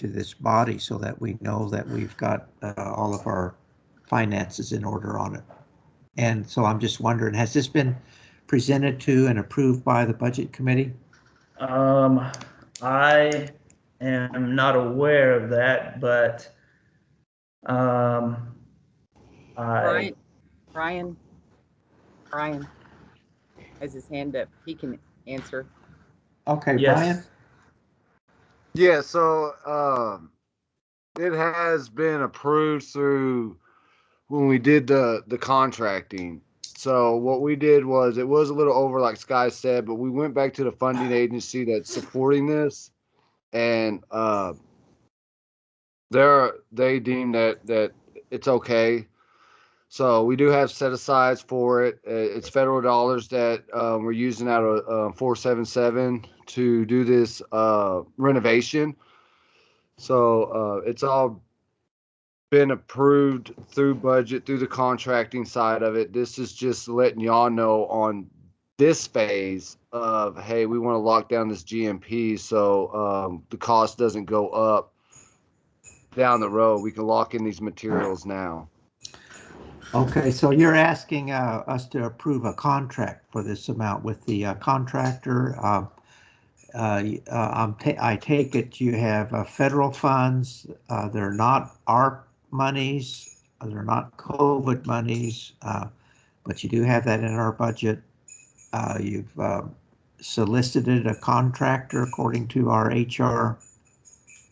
to this body so that we know that we've got all of our finances in order on it. And so I'm just wondering, has this been presented to and approved by the budget committee? I am not aware of that, but Brian has his hand up. He can answer. Okay, yes. Brian? Yeah, so it has been approved through when we did the contracting. So what we did was, it was a little over, like Sky said, but we went back to the funding agency that's supporting this, and they deemed that it's okay. So we do have set asides for it. It's federal dollars that we're using out of 477 to do this renovation. So it's all been approved through budget, through the contracting side of it. This is just letting y'all know on this phase of, hey, we want to lock down this GMP so the cost doesn't go up down the road. We can lock in these materials now. Okay, so you're asking us to approve a contract for this amount with the contractor. I take it you have federal funds. They're not ARP monies. They're not COVID monies, but you do have that in our budget. You've solicited a contractor according to our HR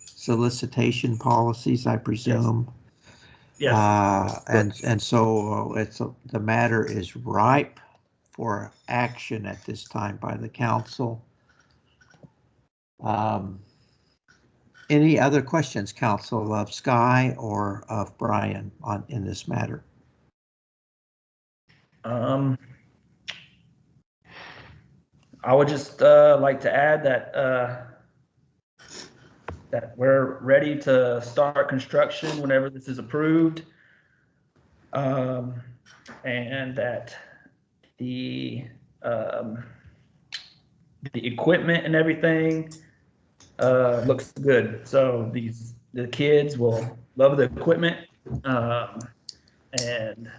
solicitation policies, I presume. Yes. And so the matter is ripe for action at this time by the council. Any other questions, council, of Sky or of Brian in this matter? I would just like to add that we're ready to start construction whenever this is approved, and that the equipment and everything looks good. So the kids will love the equipment, and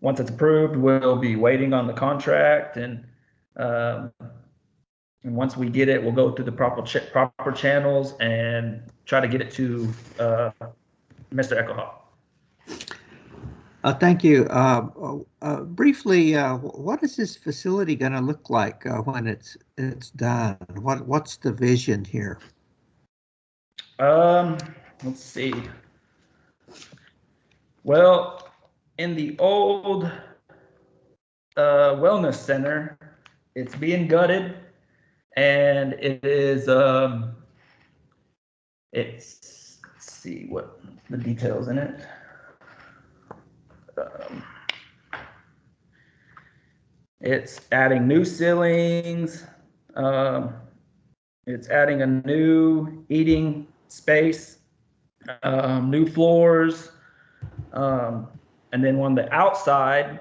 once it's approved, we'll be waiting on the contract, and once we get it, we'll go through the proper channels and try to get it to Mr. Echohawk. Thank you. Briefly, what is this facility going to look like when it's done? What's the vision here? Let's see. Well, in the old wellness center, it's being gutted, and it is let's see what the details in it. It's adding new ceilings. It's adding a new eating space, new floors, and then on the outside,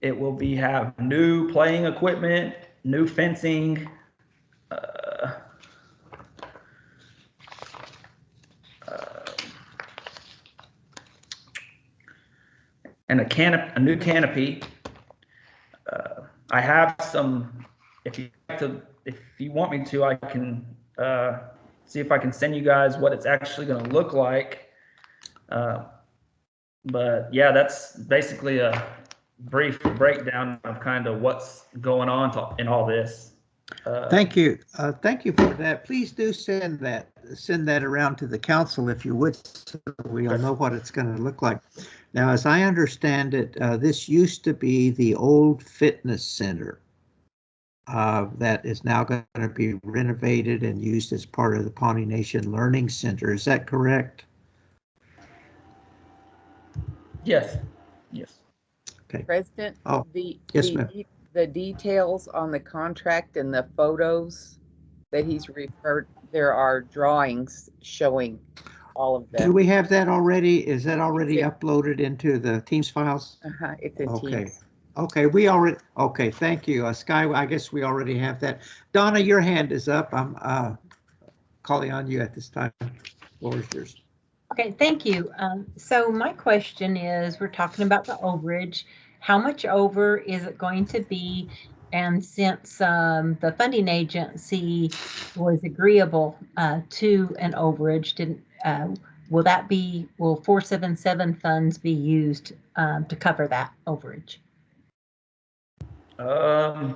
it will have new playing equipment, new fencing, and a new canopy. I have some. If you want me to, I can see if I can send you guys what it's actually going to look like. But yeah, that's basically a brief breakdown of kind of what's going on in all this. Thank you. Thank you for that. Please do send that around to the council if you would, so we'll know what it's going to look like. Now, as I understand it, this used to be the old fitness center that is now going to be renovated and used as part of the Pawnee Nation Learning Center. Is that correct? Yes. Yes. Okay. President, yes, ma'am. The details on the contract and the photos that he's referred, there are drawings showing all of them. Do we have that already? Is that already uploaded into the Teams files? It's in Teams. Okay, okay, thank you. Sky, I guess we already have that. Donna, your hand is up. calling on you at this time. Floor is yours. Okay, thank you. So my question is, we're talking about the overage. How much over is it going to be? And since the funding agency was agreeable to an overage, will 477 funds be used to cover that overage? I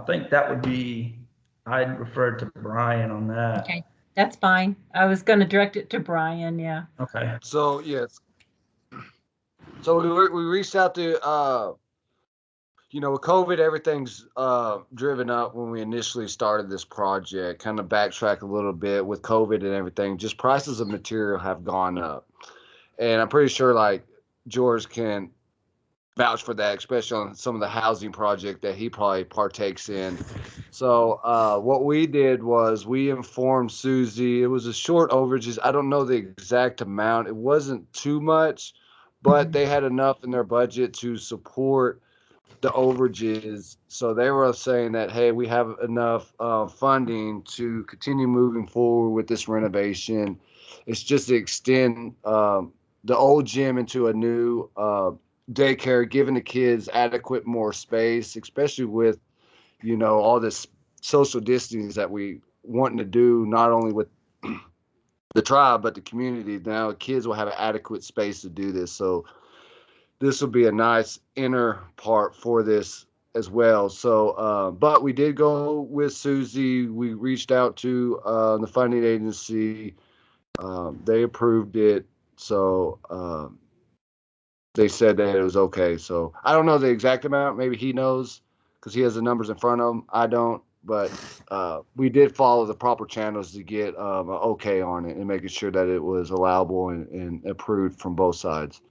think that would be, I'd refer to Brian on that. Okay, that's fine. I was going to direct it to Brian, yeah. Okay. So yes. So we reached out to with COVID, everything's driven up when we initially started this project. Kind of backtrack a little bit with COVID and everything. Just prices of material have gone up, and I'm pretty sure like George can vouch for that, especially on some of the housing project that he probably partakes in. So what we did was we informed Susie. It was a short overages. I don't know the exact amount. It wasn't too much, but they had enough in their budget to support the overages. So they were saying that, hey, we have enough funding to continue moving forward with this renovation. It's just to extend the old gym into a new daycare, giving the kids adequate more space, especially with, all this social distancing that we wanting to do, not only with the tribe, but the community. Now kids will have an adequate space to do this. So this will be a nice inner part for this as well. So, but we did go with Susie. We reached out to the funding agency. They approved it. So they said that it was okay. So I don't know the exact amount. Maybe he knows because he has the numbers in front of him. I don't. But we did follow the proper channels to get an okay on it and making sure that it was allowable and approved from both sides.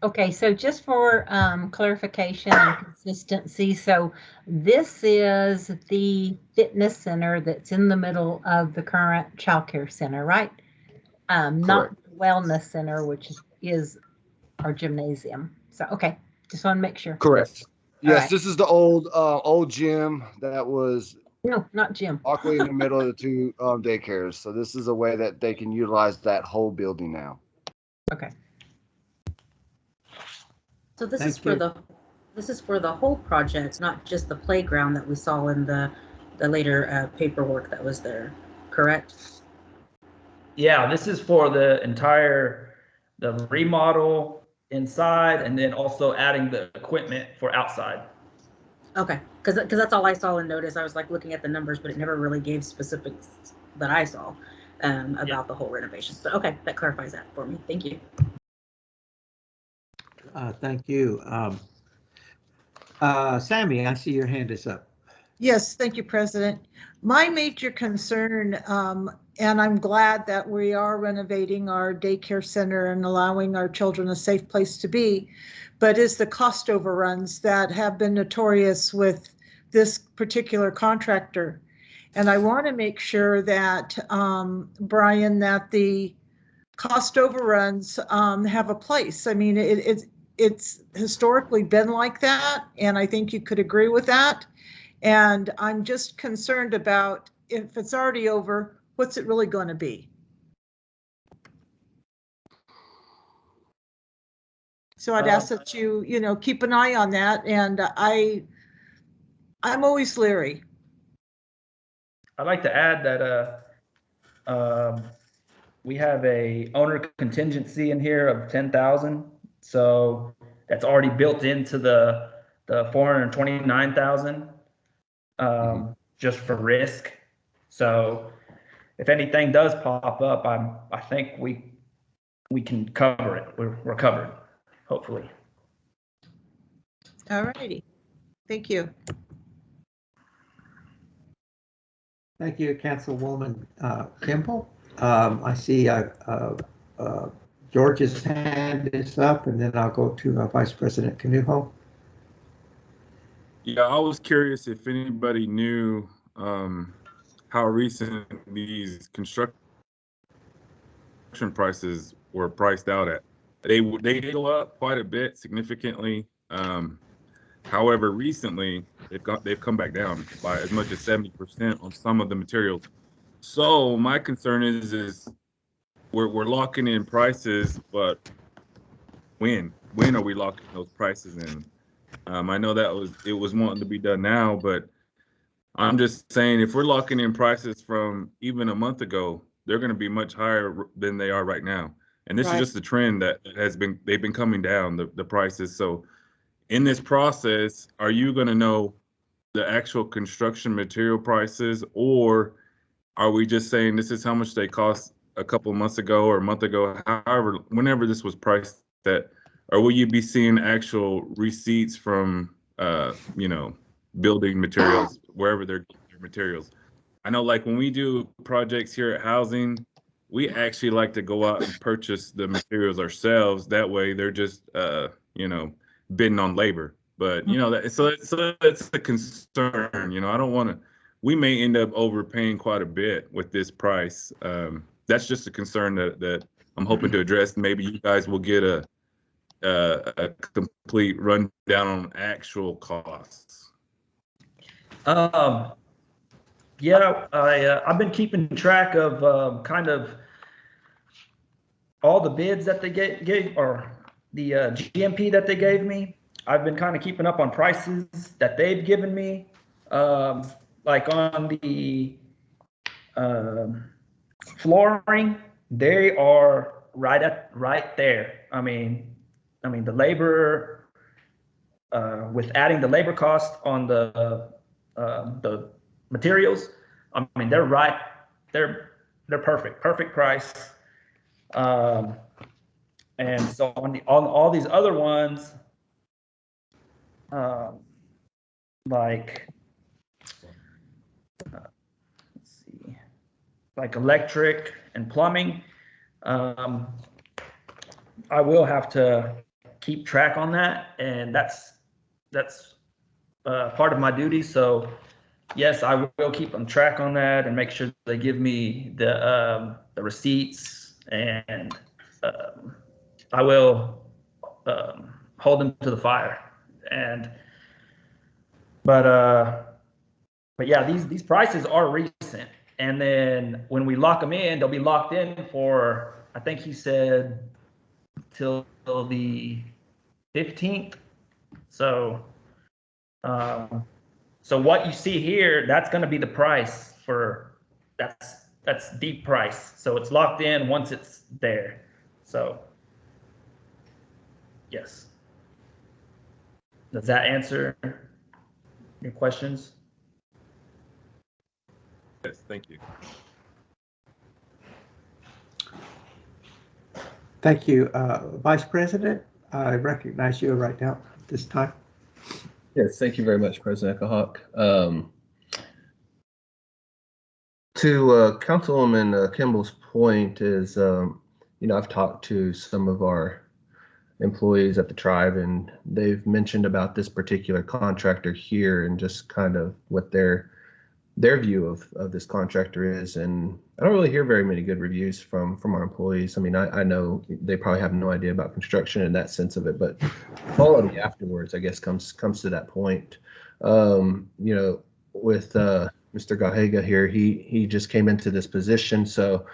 Okay, so just for clarification and consistency, so this is the fitness center that's in the middle of the current childcare center, right? Not the wellness center, which is our gymnasium. So, okay, just want to make sure. Correct. Yes, right. This is the old gym that was No, not gym. awkwardly in the middle of the two daycares. So this is a way that they can utilize that whole building now. Okay. So this Thank is for you. this is for the whole project, not just the playground that we saw in the later paperwork that was there, correct? Yeah, this is for the remodel inside and then also adding the equipment for outside. Okay, because that's all I saw in notice. I was like looking at the numbers, but it never really gave specifics that I saw about the whole renovation. But okay, that clarifies that for me. Thank you. Thank you. Sammy, I see your hand is up. Yes, thank you, President. My major concern, and I'm glad that we are renovating our daycare center and allowing our children a safe place to be, but is the cost overruns that have been notorious with this particular contractor. And I want to make sure that, Brian, that the cost overruns have a place. I mean, it's historically been like that, and I think you could agree with that. And I'm just concerned about if it's already over, what's it really going to be? So I'd ask that you keep an eye on that. And I'm always leery. I'd like to add that we have a owner contingency in here of 10,000. So that's already built into the 429,000 just for risk. So if anything does pop up, I think we can cover it. We're covered, hopefully. All righty. Thank you. Thank you, Councilwoman Kimball. I see George's hand is up, and then I'll go to Vice President Canuho. Yeah, I was curious if anybody knew how recent these construction prices were priced out at. They did go up quite a bit, significantly. However, recently they've come back down by as much as 70% on some of the materials. So my concern is we're locking in prices, but when are we locking those prices in? I know it was wanting to be done now, but I'm just saying if we're locking in prices from even a month ago, they're going to be much higher than they are right now. And this is Right. just a trend that they've been coming down, the prices. So in this process, are you going to know the actual construction material prices, or are we just saying this is how much they cost a couple of months ago or a month ago, however, whenever this was priced at, or will you be seeing actual receipts from, building materials, wherever they're getting their materials? I know like when we do projects here at housing, we actually like to go out and purchase the materials ourselves. That way they're just, bidding on labor. But, so that's the concern, I don't want to, we may end up overpaying quite a bit with this price. That's just a concern that I'm hoping to address. Maybe you guys will get a complete rundown on actual costs. Yeah, I've been keeping track of kind of all the bids that they gave or the GMP that they gave me. I've been kind of keeping up on prices that they've given me. Like on the flooring, they are right there. I mean the labor with adding the labor cost on the materials. I mean they're right. They're perfect price. And so on all these other ones, like let's see, like electric and plumbing, I will have to keep track on that, and that's part of my duty. So yes, I will keep on track on that and make sure they give me the receipts, and I will hold them to the fire. But yeah, these prices are recent, and then when we lock them in, they'll be locked in for, I think he said, till the 15th. So so what you see here, that's going to be the price for that's the price. So it's locked in once it's there. So yes. Does that answer your questions? Yes, thank you. Thank you. Vice President, I recognize you right now at this time. Yes, thank you very much, President Echohawk. To Councilwoman Kimball's point is, I've talked to some of our employees at the tribe, and they've mentioned about this particular contractor here and just kind of what their view of this contractor is. And I don't really hear very many good reviews from our employees. I mean, I know they probably have no idea about construction in that sense of it, but quality afterwards, I guess, comes to that point. With Mr. Gahega here, he just came into this position, so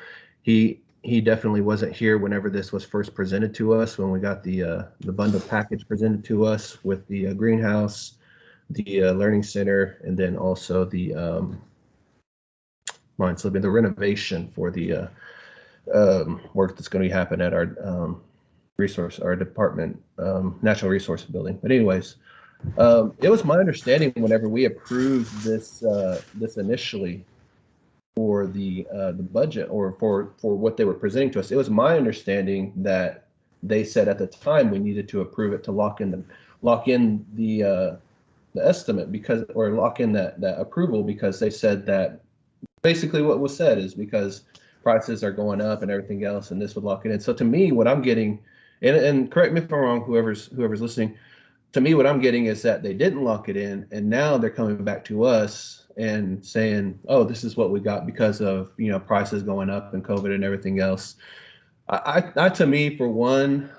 he definitely wasn't here whenever this was first presented to us, when we got the bundle package presented to us with the greenhouse, the learning center, and then also the the renovation for the work that's going to happen at our department, natural resource building. But anyways, it was my understanding whenever we approved this initially for the budget, or for what they were presenting to us, it was my understanding that they said at the time we needed to approve it to lock in the estimate, because, or lock in that approval, because they said that basically what was said is because prices are going up and everything else, and this would lock it in. So to me, what I'm getting, and correct me if I'm wrong, whoever's listening, to me, what I'm getting is that they didn't lock it in, and now they're coming back to us and saying, oh, this is what we got because of, prices going up and COVID and everything else. I to me, for one,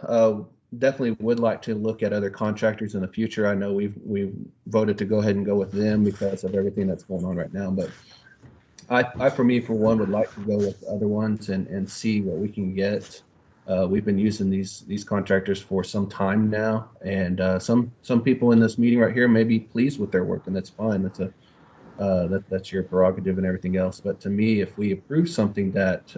definitely would like to look at other contractors in the future. I know we've voted to go ahead and go with them because of everything that's going on right now, but I for me, for one, would like to go with the other ones and see what we can get. We've been using these contractors for some time now, and some people in this meeting right here may be pleased with their work, and that's fine. That's your prerogative and everything else. But to me, if we approve something that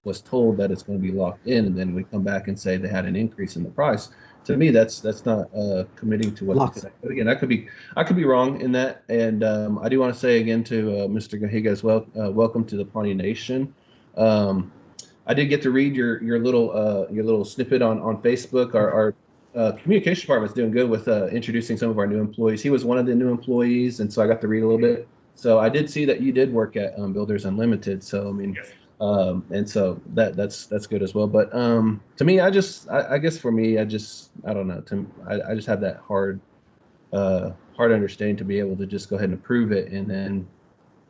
was told that it's going to be locked in, and then we come back and say they had an increase in the price, to me, that's not committing to what they said. But again, I could be wrong in that. And I do want to say again to Mr. Gahiga as well, welcome to the Pawnee Nation. I did get to read your little snippet on Facebook. Our communication department is doing good with introducing some of our new employees. He was one of the new employees, and so I got to read a little bit. So I did see that you did work at Builders Unlimited. So I mean, and so that's good as well. But to me, I guess for me, I don't know. I just have that hard understanding to be able to just go ahead and approve it, and then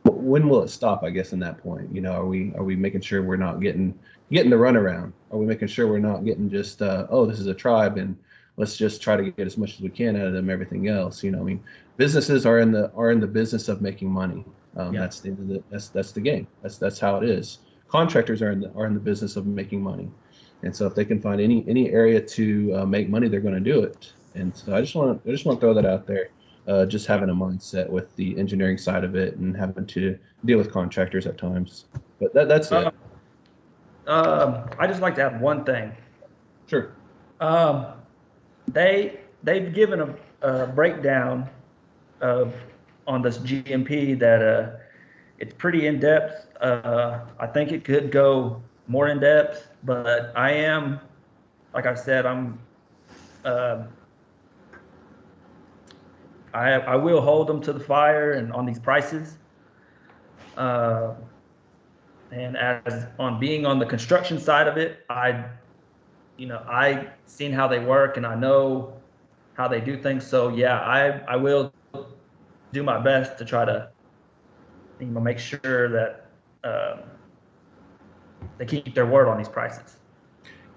when will it stop? I guess in that point, are we making sure we're not getting the runaround? Are we making sure we're not getting just oh, this is a tribe and let's just try to get as much as we can out of them? Everything else, I mean, businesses are in the business of making money. That's the end of that's the game. That's how it is. Contractors are in the business of making money, and so if they can find any area to make money, they're going to do it. And so I just want to throw that out there. Just having a mindset with the engineering side of it and having to deal with contractors at times. But that's it. I just like to add one thing. Sure. They've given a breakdown on this GMP that it's pretty in depth. I think it could go more in depth, but I am, like I said, I will hold them to the fire and on these prices. And as on being on the construction side of it, I seen how they work and I know how they do things. So yeah, I will do my best to try to make sure that they keep their word on these prices.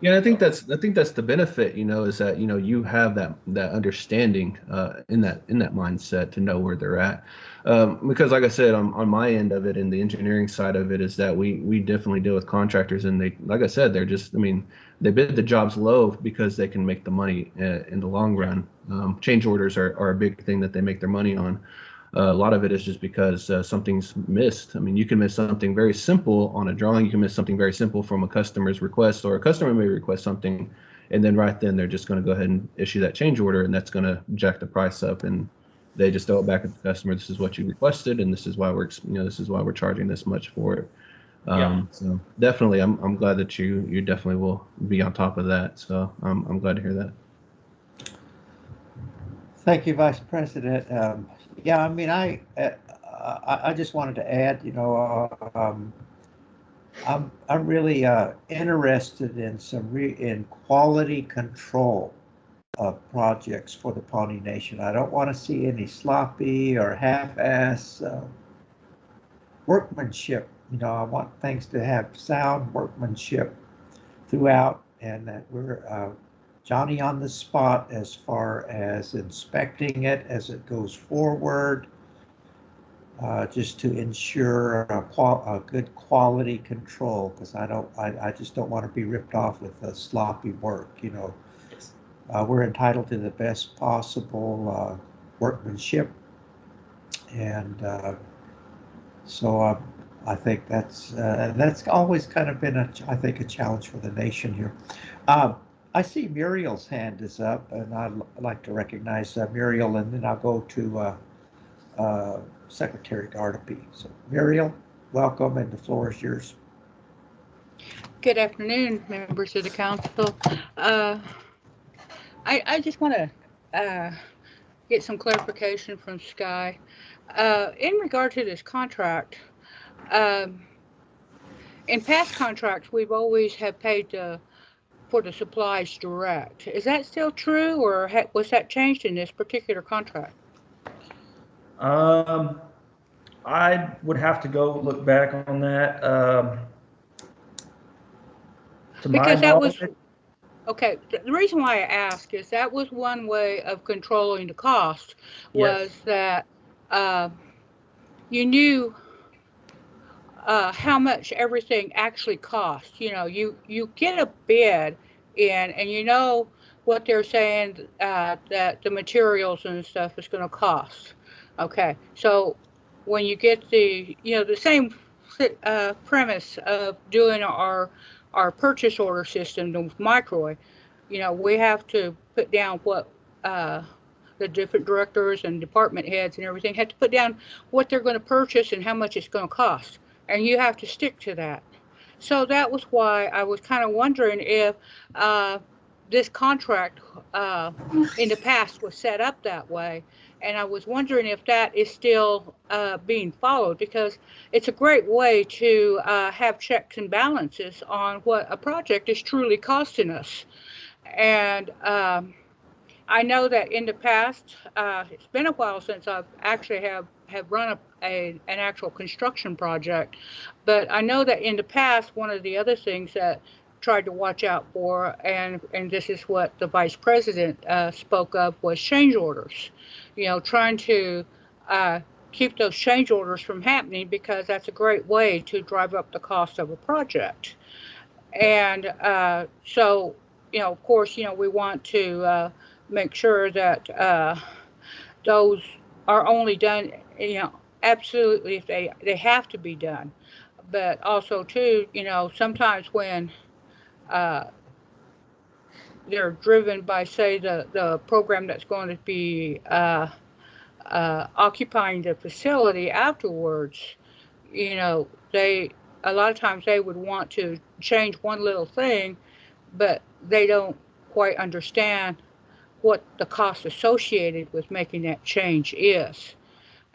Yeah, I think that's the benefit, is that you have that understanding in that mindset to know where they're at, because like I said, on my end of it, and the engineering side of it, is that we definitely deal with contractors, and they, like I said, they're just, they bid the jobs low because they can make the money in the long run. Change orders are a big thing that they make their money on. A lot of it is just because something's missed. You can miss something very simple on a drawing. You can miss something very simple from a customer's request, or a customer may request something, and then right then they're just going to go ahead and issue that change order, and that's going to jack the price up, and they just throw it back at the customer. This is what you requested, and this is why we're charging this much for it. So definitely, I'm glad that you definitely will be on top of that. So I'm glad to hear that. Thank you, Vice President. Yeah, I just wanted to add, I'm really interested in in quality control of projects for the Pawnee Nation. I don't want to see any sloppy or half-ass workmanship. I want things to have sound workmanship throughout, and that we're Johnny on the spot as far as inspecting it as it goes forward, just to ensure a good quality control, because I just don't want to be ripped off with sloppy work. We're entitled to the best possible workmanship, and so I think that's always kind of been I think a challenge for the nation here. I see Muriel's hand is up, and I'd like to recognize Muriel, and then I'll go to Secretary Gardapi. So Muriel, welcome, and the floor is yours. Good afternoon, members of the council. I just want to get some clarification from Sky. In regard to this contract, in past contracts, we've always have paid for the supplies direct. Is that still true, or was that changed in this particular contract? I would have to go look back on that. Because that was okay. The reason why I ask is that was one way of controlling the cost, was that you knew how much everything actually costs. You know, you get a bid in, and you know what they're saying that the materials and stuff is going to cost. Okay, so when you get the same premise of doing our purchase order system with Microy, we have to put down what the different directors and department heads and everything have to put down what they're going to purchase and how much it's going to cost. And you have to stick to that. So that was why I was kind of wondering if this contract in the past was set up that way. And I was wondering if that is still being followed, because it's a great way to have checks and balances on what a project is truly costing us. And I know that in the past, it's been a while since I've actually have run an actual construction project, but I know that in the past, one of the other things that tried to watch out for, and this is what the vice president spoke of, was change orders. Trying to keep those change orders from happening, because that's a great way to drive up the cost of a project. And so, of course, we want to make sure that those are only done, absolutely if they have to be done. But also, too, sometimes when they're driven by, say, the program that's going to be occupying the facility afterwards, they a lot of times they would want to change one little thing, but they don't quite understand what the cost associated with making that change is.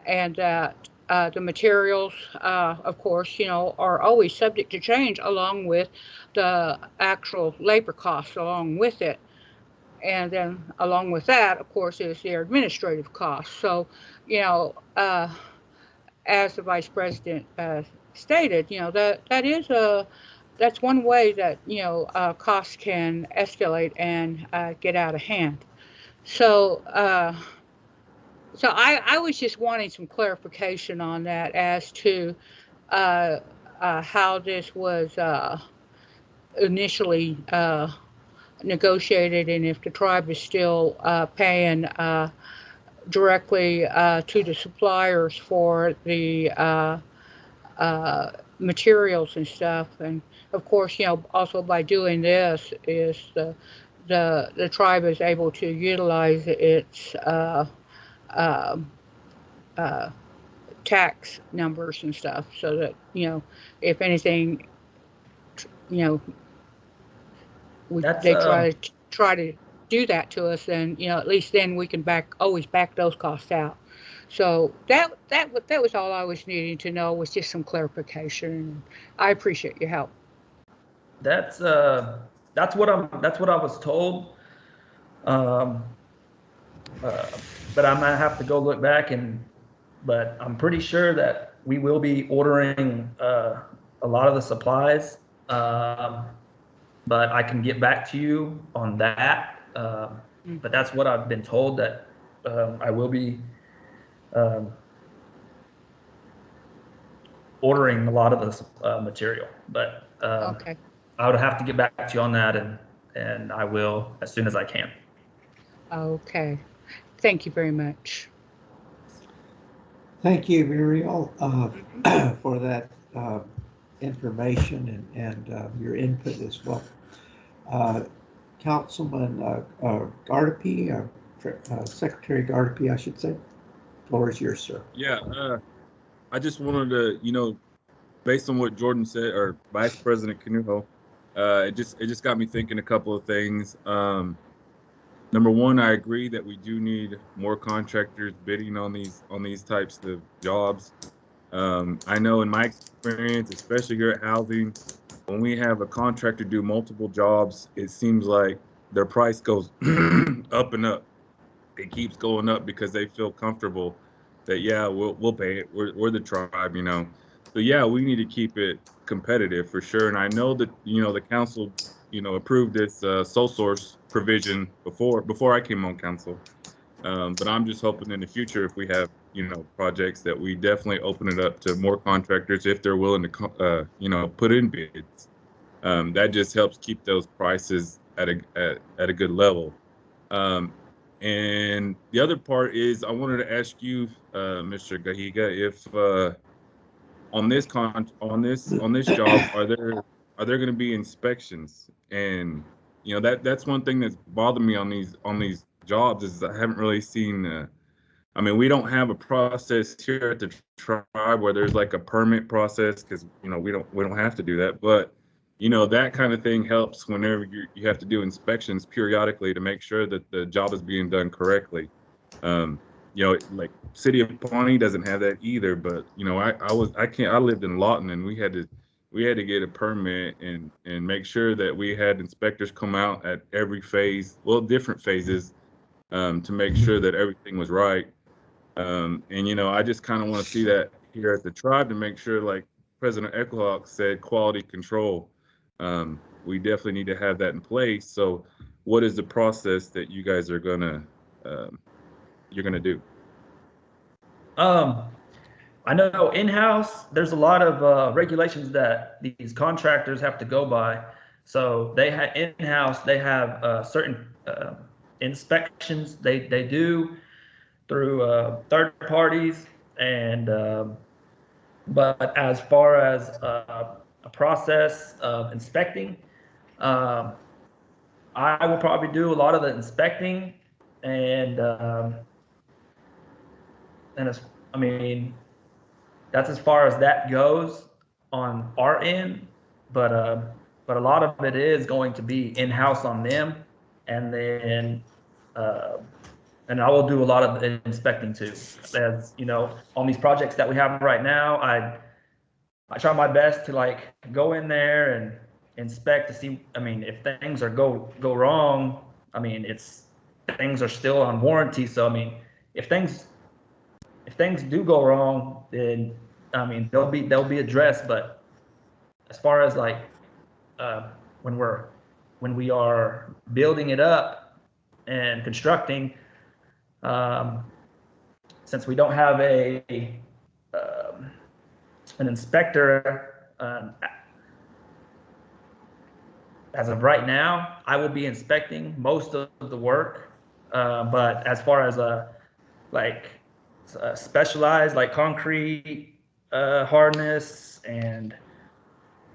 And that the materials, of course, are always subject to change, along with the actual labor costs along with it. And then along with that, of course, is their administrative costs. So, as the vice president stated, that's one way that costs can escalate and get out of hand. So, I was just wanting some clarification on that as to how this was initially negotiated, and if the tribe is still paying directly to the suppliers for the materials and stuff. And of course, also by doing this, is the tribe is able to utilize its tax numbers and stuff, so that if anything, they try to do that to us, then at least then we can always back those costs out. So that was all I was needing to know, was just some clarification. I appreciate your help. That's what I was told. But I'm gonna have to go look back, but I'm pretty sure that we will be ordering a lot of the supplies. But I can get back to you on that. But that's what I've been told, that I will be ordering a lot of this material. But Okay. I would have to get back to you on that, and I will as soon as I can. Okay. Thank you very much. Thank you, Muriel, for that information and your input as well. Councilman Gardapi, Secretary Gardapi, I should say. Floor is yours, sir. Yeah, I just wanted to, based on what Jordan said, or Vice President Canujo, it just got me thinking a couple of things. Number one, I agree that we do need more contractors bidding on these types of jobs. I know in my experience, especially here at housing, when we have a contractor do multiple jobs, it seems like their price goes up and up. It keeps going up because they feel comfortable that, yeah, we'll pay it. We're the tribe, So yeah, we need to keep it competitive for sure. And I know that the council approved this sole source provision before I came on council. But I'm just hoping in the future, if we have projects, that we definitely open it up to more contractors if they're willing to, put in bids. That just helps keep those prices at a good level. And the other part is, I wanted to ask you, Mr. Gahiga, if on this job, are there going to be inspections? And that's one thing that's bothered me on these jobs, is I haven't really seen. I mean, we don't have a process here at the tribe where there's like a permit process, because we don't have to do that. But that kind of thing helps whenever you have to do inspections periodically to make sure that the job is being done correctly. Like City of Pawnee doesn't have that either. But I lived in Lawton, and we had to get a permit and make sure that we had inspectors come out at every phase, different phases, to make sure that everything was right. And I just kind of want to see that here at the tribe, to make sure, like President Echohawk said, quality control. We definitely need to have that in place. So what is the process that you guys are gonna do? I know in-house, there's a lot of regulations that these contractors have to go by. So they have in-house, they have certain inspections they do through third parties, and but as far as a process of inspecting, I will probably do a lot of the inspecting, and I mean, that's as far as that goes on our end. But a lot of it is going to be in-house on them, and then and I will do a lot of the inspecting too. As on these projects that we have right now, I try my best to like go in there and inspect to see. I mean, if things go wrong, I mean, things are still on warranty. So I mean, if things do go wrong, then I mean they'll be addressed. But as far as like when we are building it up and constructing, since we don't have an inspector as of right now, I will be inspecting most of the work. But as far as specialized like concrete hardness and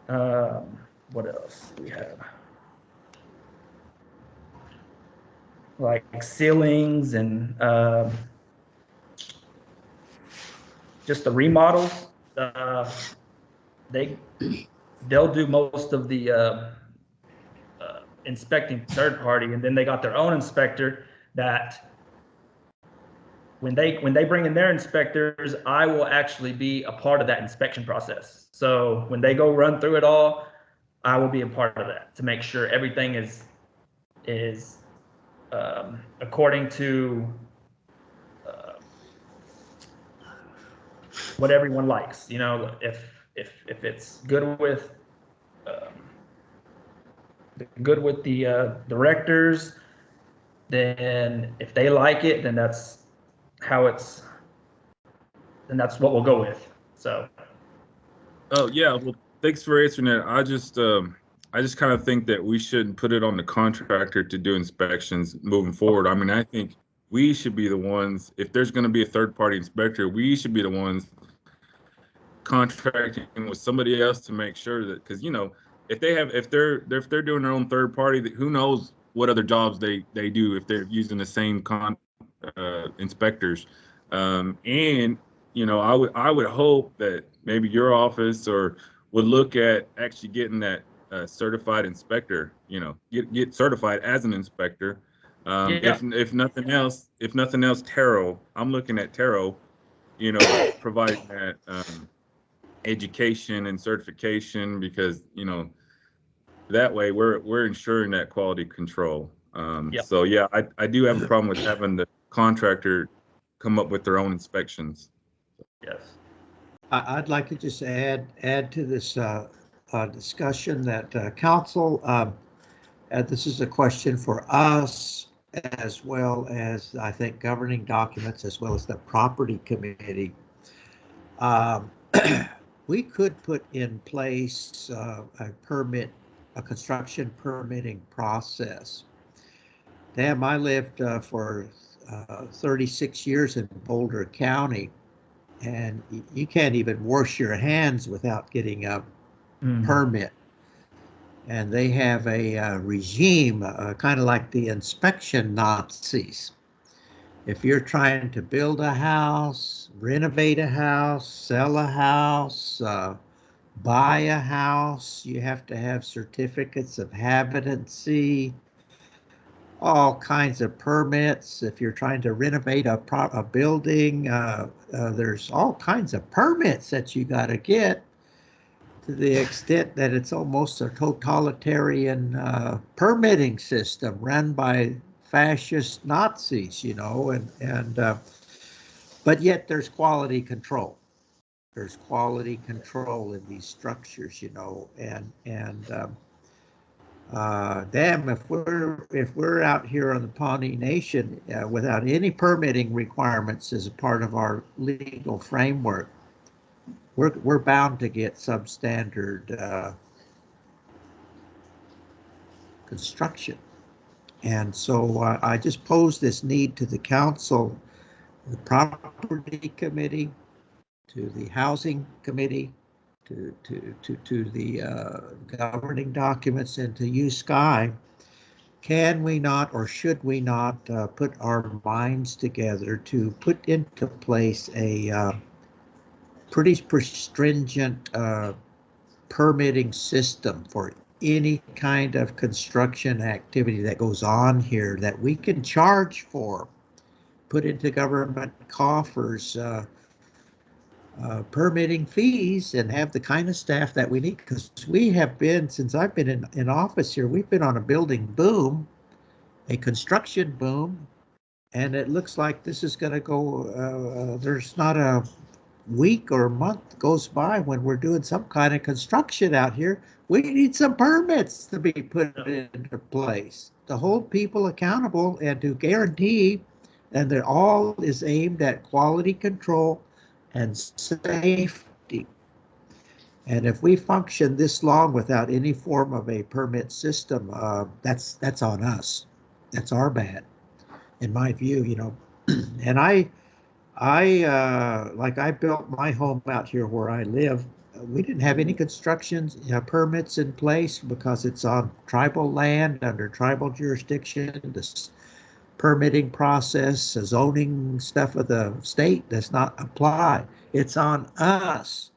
what else do we have? Like ceilings and just the remodels. They'll do most of the inspecting third party, and then they got their own inspector that when they bring in their inspectors, I will actually be a part of that inspection process. So when they go run through it all, I will be a part of that to make sure everything is according to what everyone likes. If it's good with the directors, then if they like it, then that's what we'll go with. So. Oh yeah, well, thanks for answering that. I just kind of think that we shouldn't put it on the contractor to do inspections moving forward. I mean, I think we should be the ones, if there's going to be a third-party inspector, we should be the ones contracting with somebody else to make sure that, because if they're doing their own third party, who knows what other jobs they do if they're using the same inspectors. And I would hope that maybe your office would look at actually getting that certified inspector, get certified as an inspector. Yeah. If nothing else, Taro, I'm looking at Taro, providing that education and certification, because that way we're ensuring that quality control. Yep. So yeah, I do have a problem with having the contractor come up with their own inspections. Yes. I'd like to just add to this discussion that council, this is a question for us as well as, I think, governing documents, as well as the property committee, um, we could put in place a construction permitting process. Damn, I lived for 36 years in Boulder County, and you can't even wash your hands without getting a permit. And they have a regime, kind of like the inspection Nazis. If you're trying to build a house, renovate a house, sell a house, buy a house, you have to have certificates of habitancy, all kinds of permits. If you're trying to renovate a building, there's all kinds of permits that you got to get, to the extent that it's almost a totalitarian permitting system run by fascist Nazis, you know, but yet there's quality control. There's quality control in these structures, you know, damn, if we're out here on the Pawnee Nation without any permitting requirements as a part of our legal framework, we're bound to get substandard construction. And so I just pose this need to the council, the property committee, to the housing committee, to the governing documents, and to you, Sky. Can we not, or should we not, put our minds together to put into place a pretty stringent permitting system for any kind of construction activity that goes on here that we can charge for, put into government coffers, permitting fees, and have the kind of staff that we need? Because we have been, since I've been in office here, we've been on a building boom, a construction boom, and it looks like this is going to go, there's not a week or a month goes by when we're doing some kind of construction out here. We need some permits to be put into place to hold people accountable and to guarantee, and that all is aimed at quality control and safety. And if we function this long without any form of a permit system, that's on us. That's our bad, in my view, you know. And I built my home out here where I live. We didn't have any construction permits in place because it's on tribal land under tribal jurisdiction. This permitting process, the zoning stuff of the state does not apply. It's on us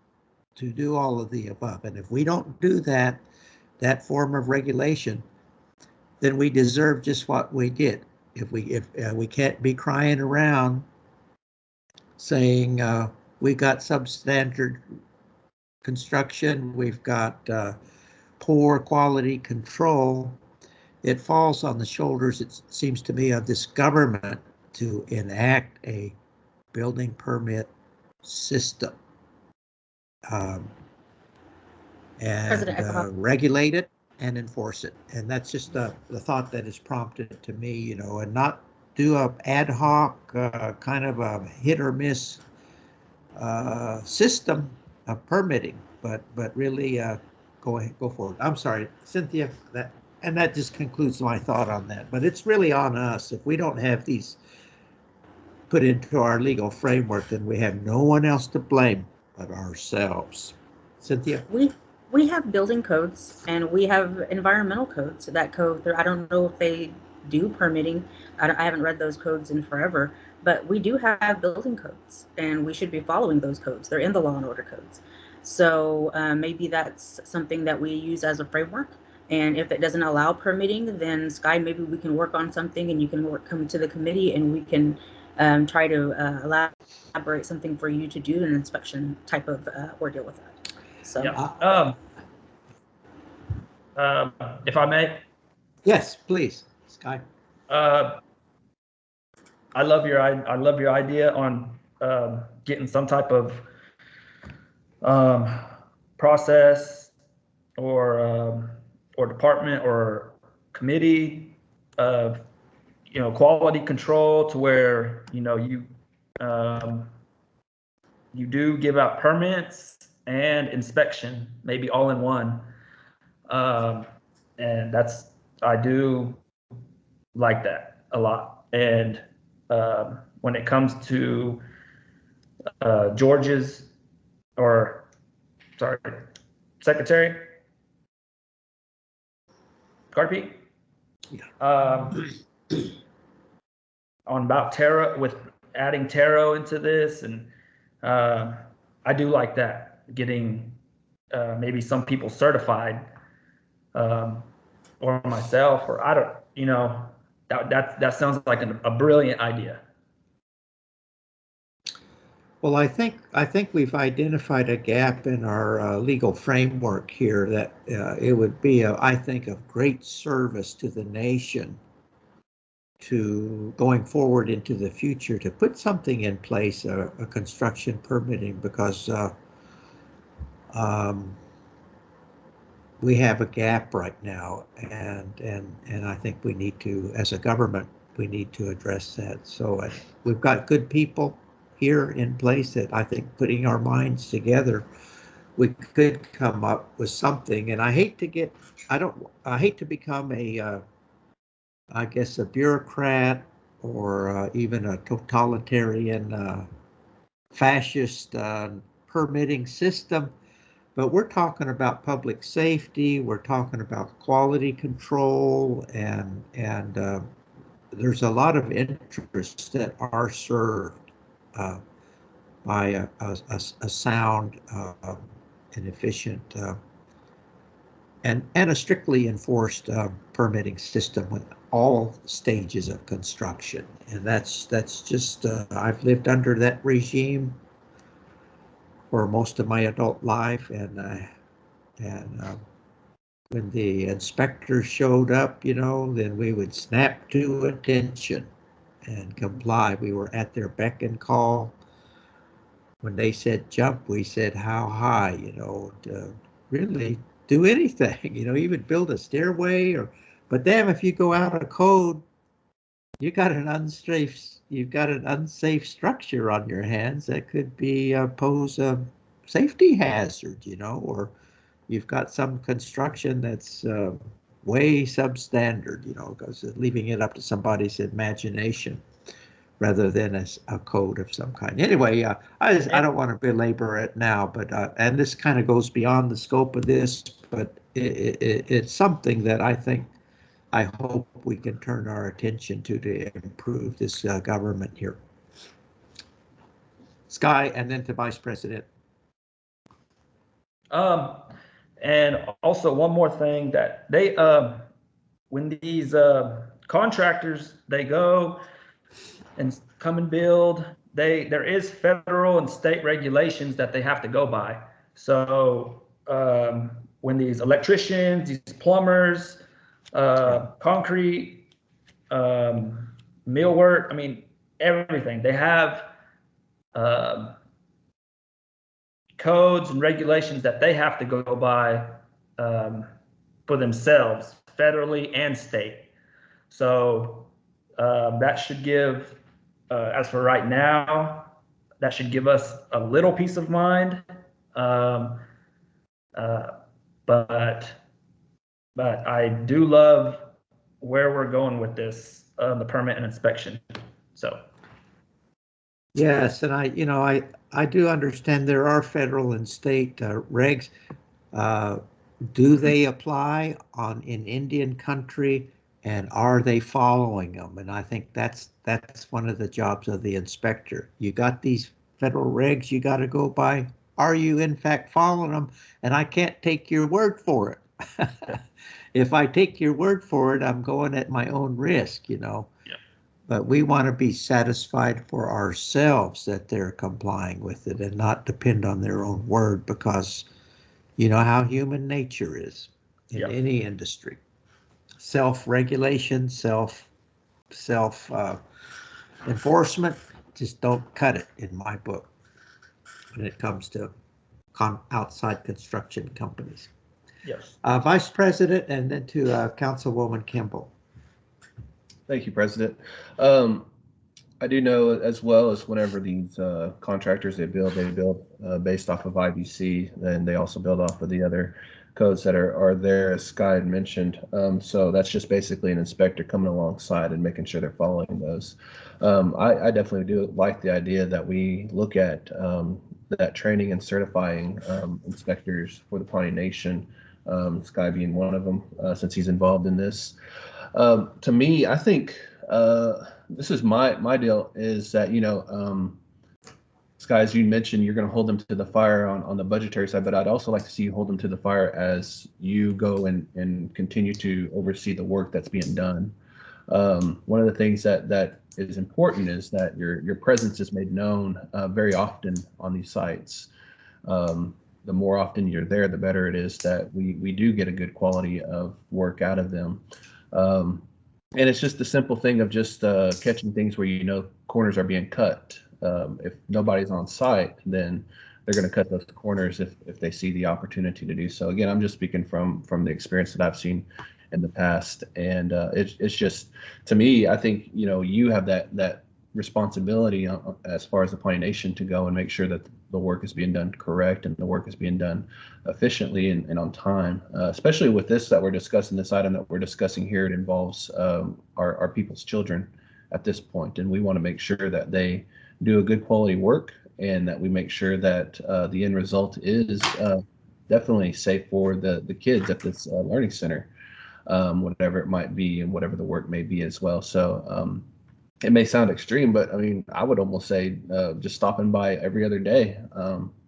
to do all of the above. And if we don't do that form of regulation, then we deserve just what we get. If we can't be crying around saying we got substandard construction, we've got poor quality control, it falls on the shoulders, it seems to me, of this government to enact a building permit system and regulate it and enforce it. And that's just the thought that is prompted to me, you know, and not do a ad hoc kind of a hit or miss system of permitting, but really go forward. I'm sorry, Cynthia, that just concludes my thought on that. But it's really on us. If we don't have these put into our legal framework, then we have no one else to blame but ourselves. Cynthia? We have building codes and we have environmental codes. That code, I don't know if they do permitting. I haven't read those codes in forever, but we do have building codes and we should be following those codes. They're in the law and order codes. So maybe that's something that we use as a framework. And if it doesn't allow permitting, then Sky, maybe we can work on something and you can come to the committee and we can try to elaborate something for you to do an inspection type of ordeal with that. So, yeah. If I may. Yes, please, Sky. I love your idea on getting some type of process or department or committee of quality control to where, you do give out permits and inspection, maybe all in one. And I do like that a lot. And when it comes to George's, Secretary Carpy, on about tarot, with adding tarot into this, and I do like that, getting maybe some people certified, or myself, or I don't, that sounds like a brilliant idea. Well, I think we've identified a gap in our legal framework here that it would be, I think, of great service to the nation to going forward into the future to put something in place, a construction permitting, because we have a gap right now, and I think we need to, as a government, we need to address that. So we've got good people here in place that I think, putting our minds together, we could come up with something. And I hate to become I guess, a bureaucrat, or even a totalitarian fascist permitting system. But we're talking about public safety, we're talking about quality control, and there's a lot of interests that are served by a sound and efficient and a strictly enforced permitting system with all stages of construction. And that's just I've lived under that regime for most of my adult life, and when the inspectors showed up, then we would snap to attention and comply. We were at their beck and call. When they said jump, we said how high, to really do anything, even build a stairway. But damn, if you go out of code, you've got an unsafe structure on your hands that could pose a safety hazard, or you've got some construction that's way substandard, because leaving it up to somebody's imagination rather than as a code of some kind. Anyway, I don't want to belabor it now, but and this kind of goes beyond the scope of this, but it's something that I hope we can turn our attention to improve this government here. Sky, and then to Vice President. And also one more thing, that they when these contractors, they go and come and build, there is federal and state regulations that they have to go by. So when these electricians, these plumbers, concrete, millwork, everything, they have codes and regulations that they have to go by for themselves, federally and state. So that should give, as for right now, that should give us a little peace of mind. But I do love where we're going with this, the permit and inspection. So. Yes, and I do understand there are federal and state regs. Do they apply in Indian country, and are they following them? And I think that's one of the jobs of the inspector. You got these federal regs you got to go by. Are you in fact following them? And I can't take your word for it. If I take your word for it, I'm going at my own risk, Yeah. But we want to be satisfied for ourselves that they're complying with it and not depend on their own word, because you know how human nature is in any industry. Self-regulation, self-enforcement just don't cut it in my book when it comes to outside construction companies. Yes. Vice President, and then to Councilwoman Kimball. Thank you, President. I do know as well as whenever these contractors they build based off of IBC, and they also build off of the other codes that are there, as Sky had mentioned. So that's just basically an inspector coming alongside and making sure they're following those. I definitely do like the idea that we look at that training and certifying inspectors for the Pawnee Nation, Sky being one of them, since he's involved in this. To me, I think this is my deal is that, Sky, as you mentioned, you're going to hold them to the fire on the budgetary side, but I'd also like to see you hold them to the fire as you go and continue to oversee the work that's being done. One of the things that is important is that your presence is made known very often on these sites. The more often you're there, the better it is that we do get a good quality of work out of them. And it's just the simple thing of just catching things where corners are being cut. If nobody's on site, then they're going to cut those corners if they see the opportunity to do so. Again, I'm just speaking from the experience that I've seen in the past, and it's just, to me, I think you have that responsibility as far as the Pawnee Nation to go and make sure that the work is being done correct and the work is being done efficiently and on time, especially with this that we're discussing, this item that we're discussing here. It involves our people's children at this point, and we want to make sure that they do a good quality work and that we make sure that the end result is definitely safe for the kids at this learning center, whatever it might be and whatever the work may be as well. So it may sound extreme, but I mean, I would almost say just stopping by every other day,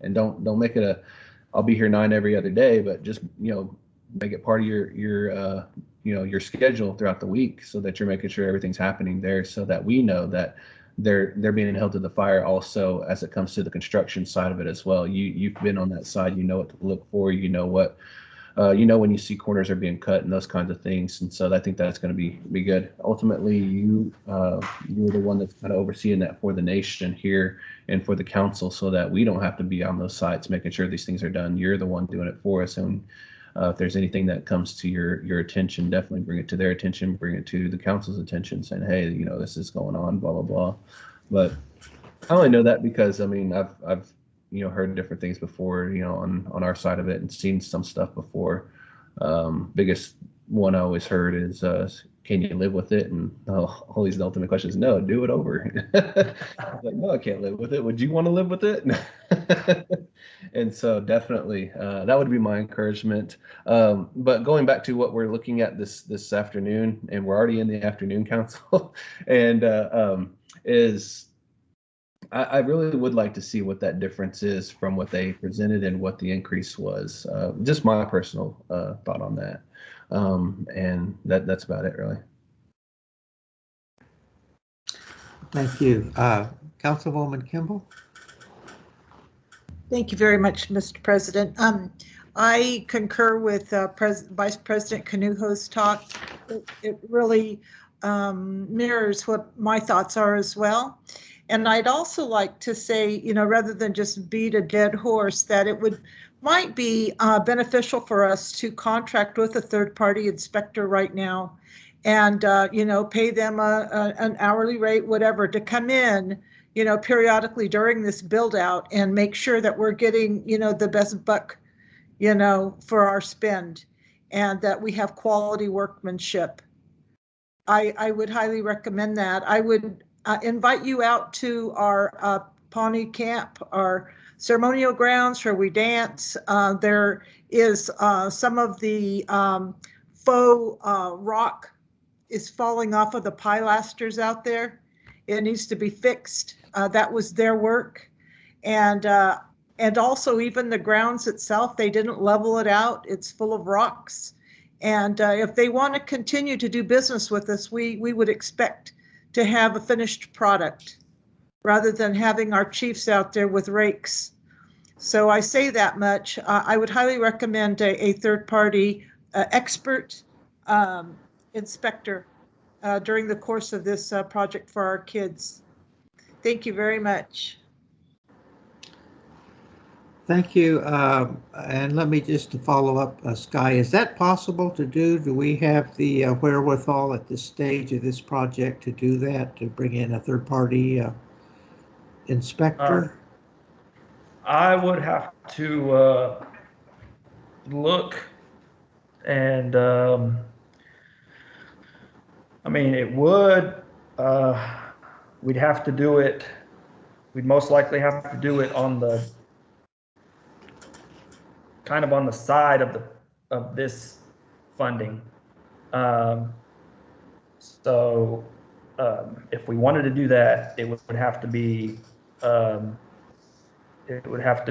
and don't make it I'll be here 9 every other day, but just make it part of your schedule throughout the week, so that you're making sure everything's happening there, so that we know that they're being held to the fire also as it comes to the construction side of it as well. You've been on that side, you know what to look for, when you see corners are being cut and those kinds of things. And so I think that's going to be good. Ultimately, you're the one that's kind of overseeing that for the nation here and for the council, so that we don't have to be on those sites making sure these things are done. You're the one doing it for us. And if there's anything that comes to your attention, definitely bring it to their attention, bring it to the council's attention, saying, hey, this is going on, blah, blah, blah. But I only know that because, I mean, I've heard different things before, on our side of it, and seen some stuff before. Biggest one I always heard is, can you live with it? And always the ultimate question is, no, do it over. Like, no, I can't live with it. Would you want to live with it? And so definitely that would be my encouragement. But going back to what we're looking at this afternoon, and we're already in the afternoon council, and I really would like to see what that difference is from what they presented and what the increase was. Just my personal thought on that. And that's about it, really. Thank you. Councilwoman Kimball? Thank you very much, Mr. President. I concur with Vice President Canujo's talk. It really mirrors what my thoughts are as well. And I'd also like to say, rather than just beat a dead horse, that it might be beneficial for us to contract with a third-party inspector right now, and pay them an hourly rate, whatever, to come in, periodically during this build out and make sure that we're getting, the best buck, for our spend, and that we have quality workmanship. I would highly recommend that. I would invite you out to our Pawnee camp, our ceremonial grounds where we dance. There is some of the faux rock is falling off of the pilasters out there. It needs to be fixed. That was their work. And also even the grounds itself, they didn't level it out. It's full of rocks. And if they want to continue to do business with us, we would expect to have a finished product rather than having our chiefs out there with rakes. So I say that much. I would highly recommend a third-party expert inspector during the course of this project for our kids. Thank you very much. Thank you. And let me just to follow up, Sky, is that possible to do? Do we have the wherewithal at this stage of this project to do that, to bring in a third-party inspector? I would have to look and I mean, it would, we'd have to do it, we'd most likely have to do it on the, kind of on the side of this funding. So if we wanted to do that, it would have to be, it would have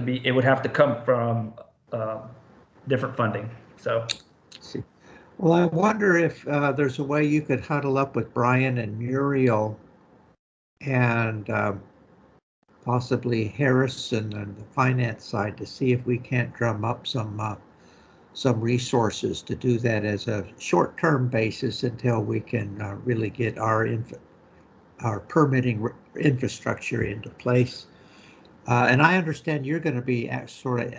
to come from different funding. So. See. Well, I wonder if there's a way you could huddle up with Brian and Muriel and possibly Harrison and the finance side to see if we can't drum up some resources to do that as a short-term basis until we can really get our permitting infrastructure into place. And I understand you're going to be sort of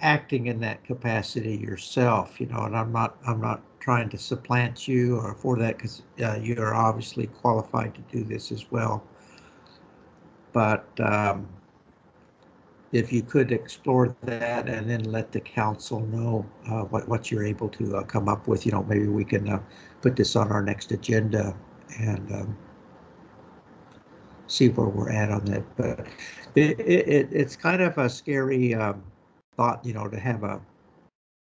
acting in that capacity yourself, and I'm not trying to supplant you or for that, because you're obviously qualified to do this as well. But if you could explore that and then let the council know what you're able to come up with, maybe we can put this on our next agenda and see where we're at on that. But it's kind of a scary thought, to have a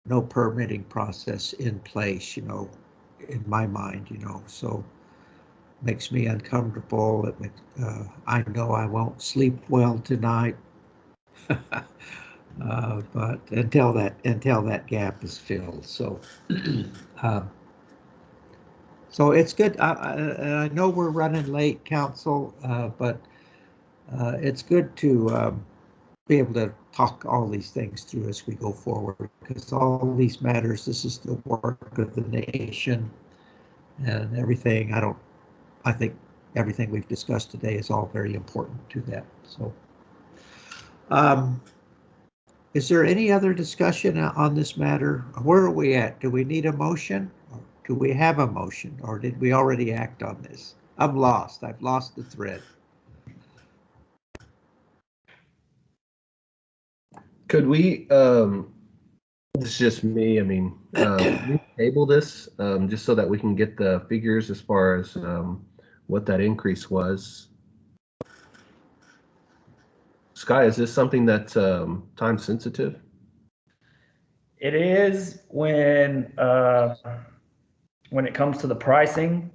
no permitting process in place, in my mind, so makes me uncomfortable. It makes, I know I won't sleep well tonight, but until that gap is filled. So, so it's good. I know we're running late, council, but it's good to be able to talk all these things through as we go forward, because all these matters, this is the work of the nation and everything. I think everything we've discussed today is all very important to that. So is there any other discussion on this matter? Where are we at? Do we need a motion? Or do we have a motion, or did we already act on this? I'm lost. I've lost the thread. Could we, this is just me, I mean, we table this just so that we can get the figures as far as what that increase was. Sky, is this something that's time sensitive? It is when it comes to the pricing.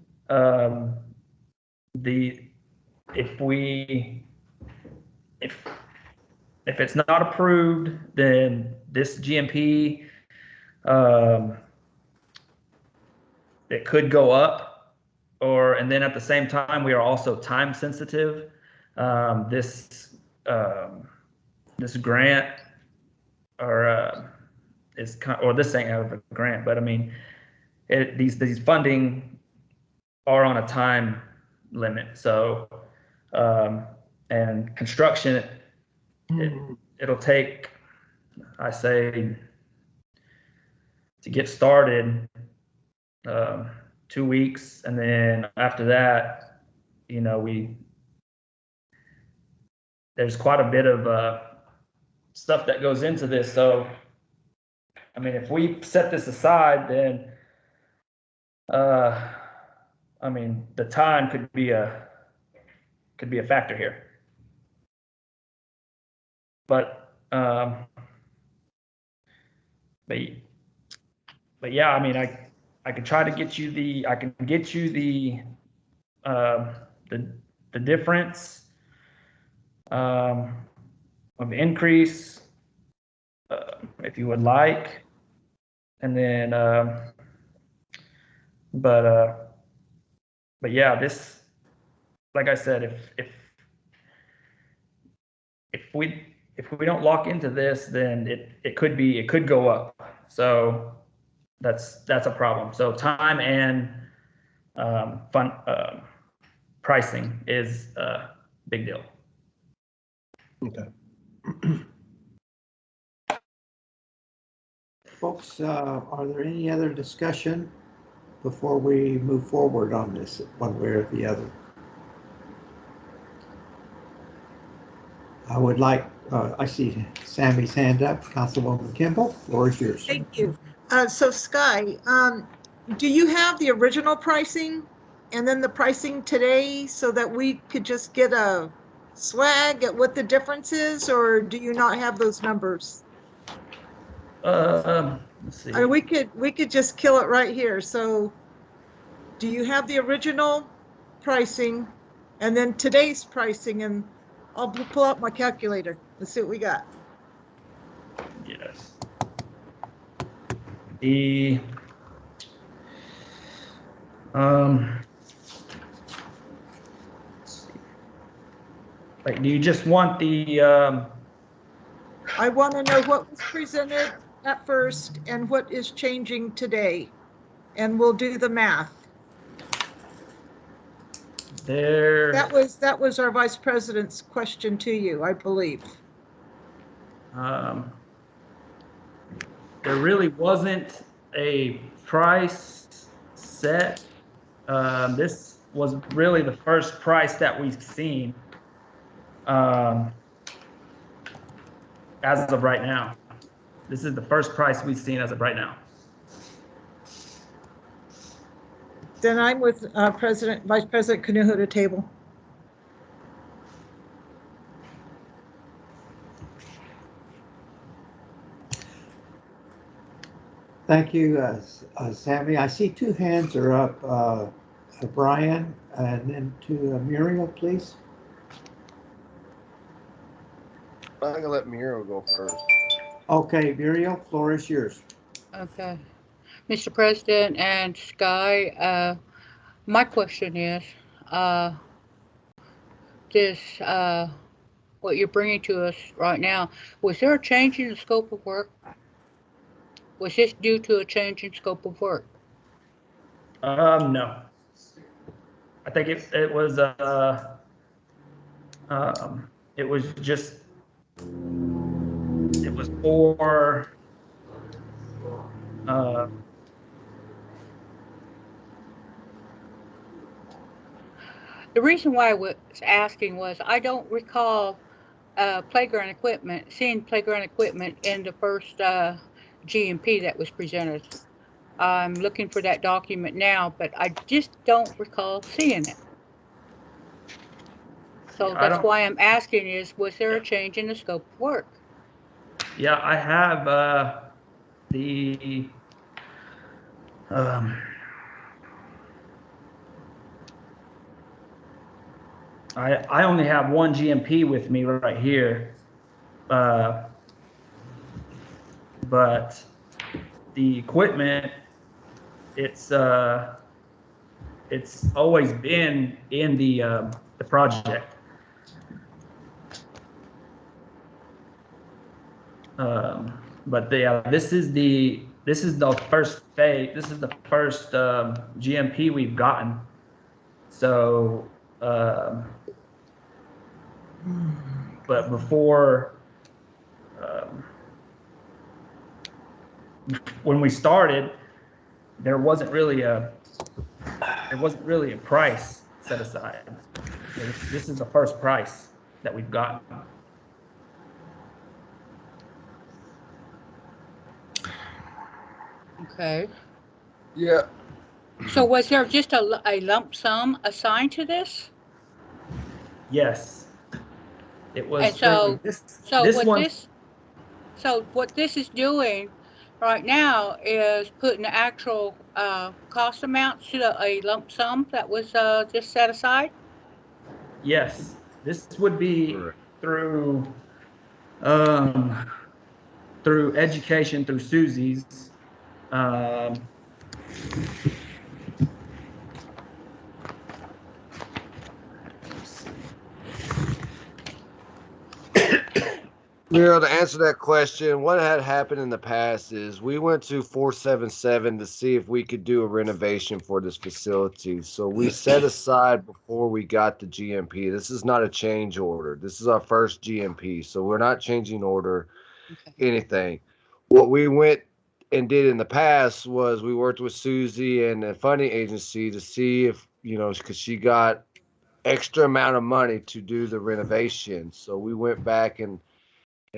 If it's not approved, then this GMP, it could go up, and then at the same time, we are also time sensitive. This grant, or this ain't out of a grant, but I mean, these funding are on a time limit. So, and construction, it'll take, I say, to get started, 2 weeks, and then after that, there's quite a bit of stuff that goes into this. So, I mean, if we set this aside, then I mean, the time could be a factor here. But yeah, I mean, I could try to get you the the difference of increase, if you would like, and then but yeah, this, like I said, if we don't lock into this, then it could go up. So that's a problem. So time and pricing is a big deal. Okay. folks, are there any other discussion before we move forward on this one way or the other? I would like, I see Sammy's hand up. Councilwoman Kimball, floor is yours. Thank you. So Sky, do you have the original pricing and then the pricing today so that we could just get a swag at what the difference is, or do you not have those numbers? Let's see. Or we could just kill it right here. So do you have the original pricing and then today's pricing? And I'll pull out my calculator. Let's see what we got. Yes. The like, do you just want the I want to know what was presented at first and what is changing today, and we'll do the math. there? That was our vice president's question to you, I believe. There really wasn't a price set. This was really the first price that we've seen as of right now. This is the first price we've seen as of right now. Then I'm with Vice President Kanuho to table. Thank you, Sammy. I see two hands are up. Brian, and then to Muriel, please. I'm gonna let Muriel go first. Okay, Muriel, floor is yours. Okay. Mr. President and Sky, my question is, this, what you're bringing to us right now, was there a change in the scope of work? Was this due to a change in scope of work? No. I think it was just, it was for The reason why I was asking was I don't recall seeing playground equipment in the first GMP that was presented. I'm looking for that document now, but I just don't recall seeing it. So that's why I'm asking is, was there a change in the scope of work? Yeah, I have I only have one GMP with me right here, but the equipment, it's always been in the project. But this is the first phase. This is the first GMP we've gotten. So, but before, when we started, there wasn't really a price set aside. This is the first price that we've gotten. Okay. Yeah. So was there just a lump sum assigned to this? Yes. It was. And so, so what this is doing right now is putting the actual cost amount to a lump sum that was just set aside? Yes. This would be through education, through Susie's. Muriel, to answer that question, what had happened in the past is we went to 477 to see if we could do a renovation for this facility. So we set aside before we got the GMP. This is not a change order. This is our first GMP. So we're not changing order, anything. What we went and did in the past was we worked with Susie and the funding agency to see if, because she got extra amount of money to do the renovation. So we went back and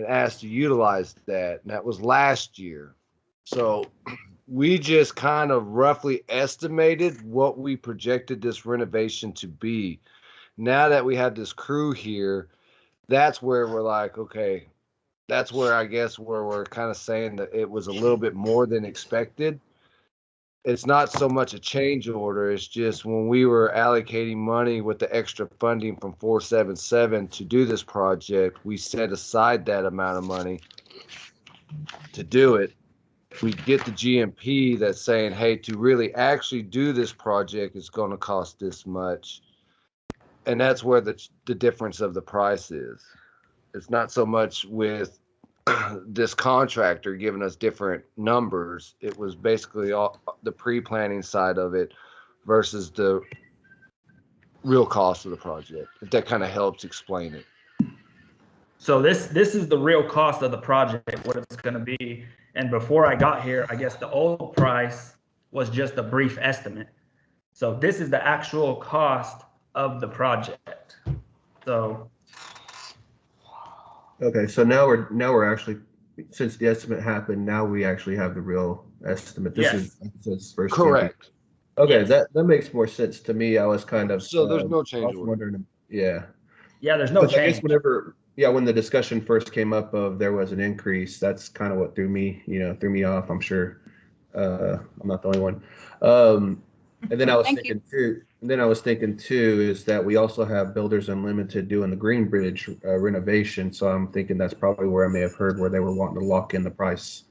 asked to utilize that. And that was last year. So we just kind of roughly estimated what we projected this renovation to be. Now that we have this crew here, that's where we're like, okay, that's where I guess where we're kind of saying that it was a little bit more than expected. It's not so much a change order. It's just when we were allocating money with the extra funding from 477 to do this project, we set aside that amount of money to do it. We get the GMP that's saying, hey, to really actually do this project, it's going to cost this much. And that's where the difference of the price is. It's not so much with this contractor giving us different numbers. It was basically all the pre-planning side of it versus the real cost of the project. If that kind of helps explain it. So this is the real cost of the project, what it's going to be. And before I got here, I guess the old price was just a brief estimate. So this is the actual cost of the project. So Okay, so now we're actually, since the estimate happened, now we actually have the real estimate. This is first. Correct. Okay, Yes. that makes more sense to me. I was kind of So there's no change I was order. wondering, yeah. Yeah, there's no Because I change. guess when the discussion first came up of there was an increase, that's kind of what threw me off. I'm sure I'm not the only one. And then I was thinking too is that we also have Builders Unlimited doing the Green Bridge renovation. So I'm thinking that's probably where I may have heard where they were wanting to lock in the price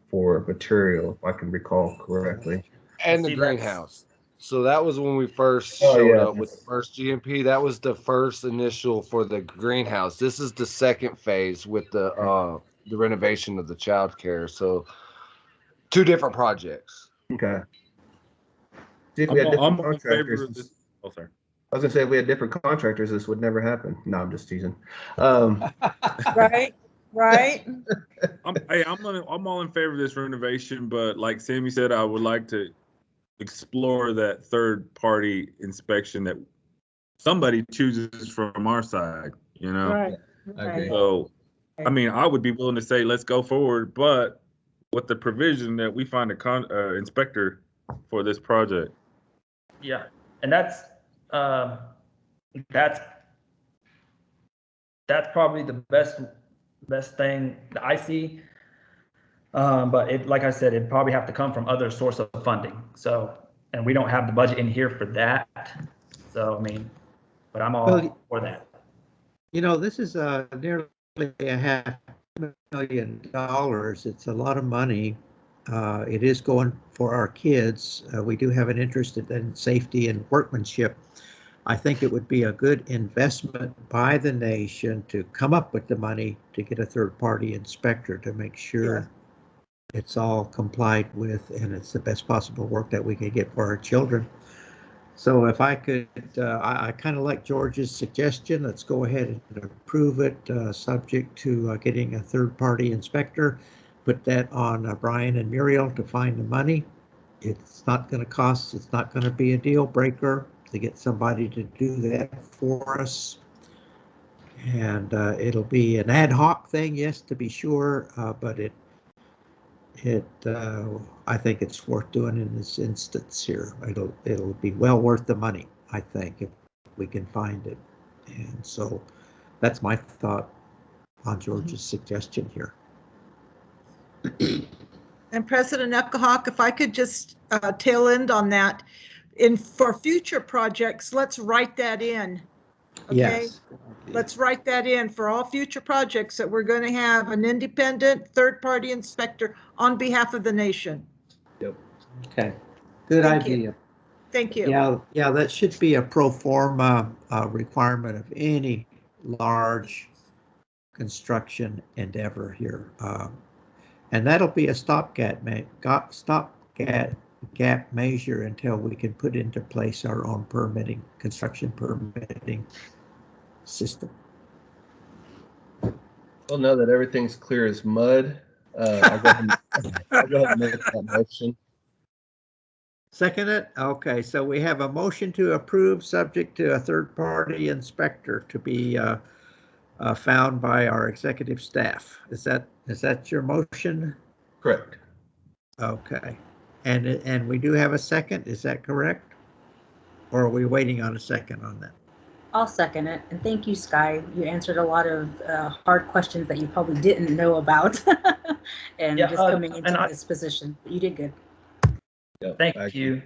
for material, if I can recall correctly. And the See, greenhouse. So that was when we first Oh, showed yeah, up with the first GMP. That was the first initial for the greenhouse. This is the second phase with the renovation of the child care. So two different projects. Okay. See, if we had different I'm in favor contractors. of this. Oh, sorry. I was gonna say if we had different contractors, this would never happen. No, I'm just teasing. Right, right. I'm all in favor of this renovation, but like Sammy said, I would like to explore that third party inspection that somebody chooses from our side, Right. I agree. So, I mean, I would be willing to say, let's go forward, but with the provision that we find a inspector for this project. Yeah, and that's probably the best thing that I see. But it, like I said, it'd probably have to come from other source of funding. So, and we don't have the budget in here for that. So, I mean, but I'm all for that. This is nearly $500,000. It's a lot of money. It is going for our kids. We do have an interest in safety and workmanship. I think it would be a good investment by the nation to come up with the money to get a third-party inspector to make sure it's all complied with and it's the best possible work that we can get for our children. So if I could, I kind of like George's suggestion. Let's go ahead and approve it, subject to getting a third-party inspector. Put that on Brian and Muriel to find the money. It's not going to cost, it's not going to be a deal breaker to get somebody to do that for us. And it'll be an ad hoc thing, yes, to be sure, but I think it's worth doing in this instance here. It'll be well worth the money, I think, if we can find it. And so that's my thought on George's suggestion here. And President Epcahawk, if I could just tail end on that, for future projects, let's write that in. Okay? Yes. Let's write that in for all future projects that we're going to have an independent third-party inspector on behalf of the nation. Yep. Okay. Good Thank idea. you. Thank you. Yeah, that should be a pro forma requirement of any large construction endeavor here. And that'll be a stopgap measure until we can put into place our own construction permitting system. Well, now that everything's clear as mud, I'll go ahead and make that motion. Second it? Okay, so we have a motion to approve subject to a third-party inspector to be found by our executive staff. Is that your motion? Correct. Okay. And we do have a second, is that correct? Or are we waiting on a second on that? I'll second it. And thank you, Sky. You answered a lot of hard questions that you probably didn't know about. And Yeah, just coming into and this position. You did good. Yep, Thank you.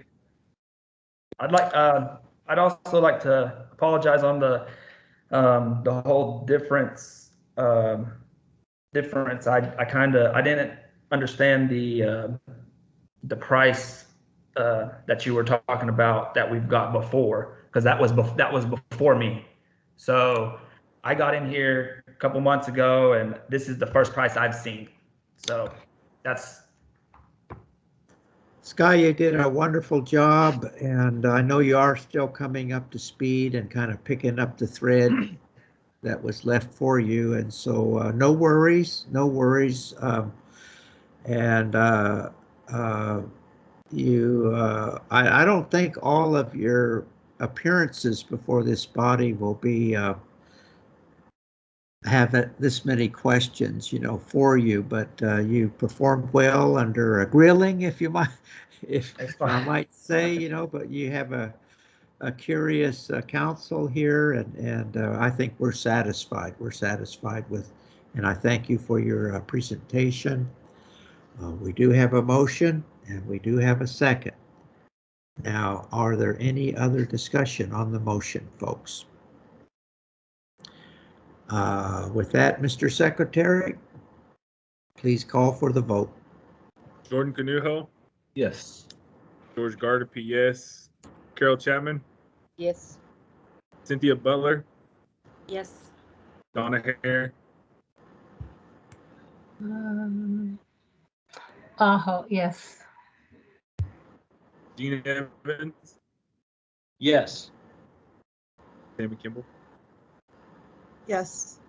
I'd also like to apologize on the whole difference. I didn't understand the price that you were talking about that we've got before, because that was before me. So I got in here a couple months ago, and this is the first price I've seen. So that's. Sky, you did a wonderful job, and I know you are still coming up to speed and kind of picking up the thread that was left for you. And so no worries, no worries. I don't think all of your appearances before this body will be have this many questions, for you, but you performed well under a grilling, if I might say, but you have a curious counsel here, and I think we're satisfied. We're satisfied with, and I thank you for your presentation. We do have a motion, and we do have a second. Now, are there any other discussion on the motion, folks? With that, Mr. Secretary, please call for the vote. Jordan Canujo, Yes. George Gardner, yes. Carol Chapman, Yes. Cynthia Butler, Yes. Donna Hare, Yes. Gina Evans, Yes. Tammy Kimball. Yes.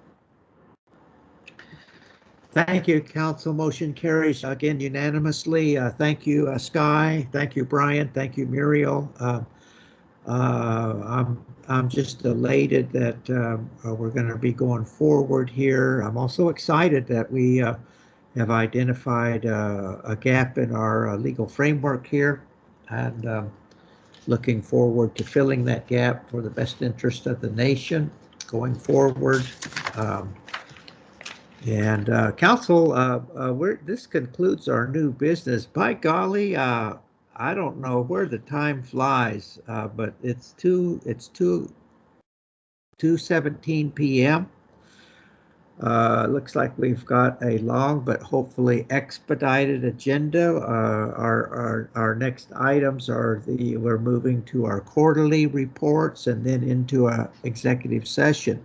Thank you, council. Motion carries again unanimously. Thank you, Sky. Thank you, Brian. Thank you, Muriel. I'm just elated that we're going to be going forward here. I'm also excited that we have identified a gap in our legal framework here, and looking forward to filling that gap for the best interest of the nation going forward. Council, this concludes our new business. By golly, I don't know where the time flies, but it's 2:17 p.m. Looks like we've got a long but hopefully expedited agenda. Our next items are we're moving to our quarterly reports and then into an executive session.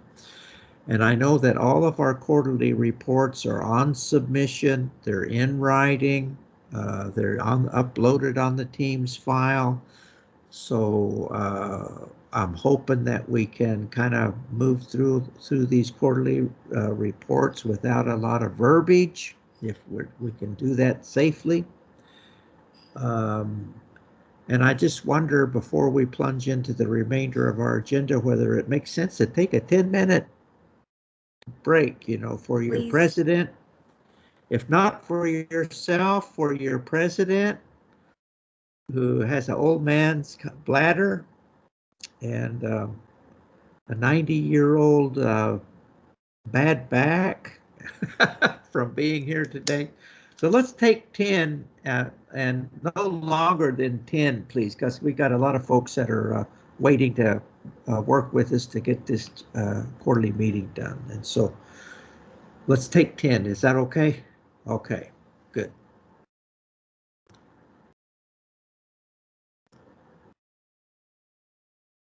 And I know that all of our quarterly reports are on submission, they're in writing, they're uploaded on the Teams file. So I'm hoping that we can kind of move through these quarterly reports without a lot of verbiage, if we can do that safely. And I just wonder, before we plunge into the remainder of our agenda, whether it makes sense to take a 10-minute break, for your Please. president. If not for yourself, for your president, who has an old man's bladder and a 90-year-old bad back from being here today. So let's take 10 and no longer than 10, please, because we got a lot of folks that are waiting to work with us to get this quarterly meeting done. And so let's take 10. Is that okay? Okay.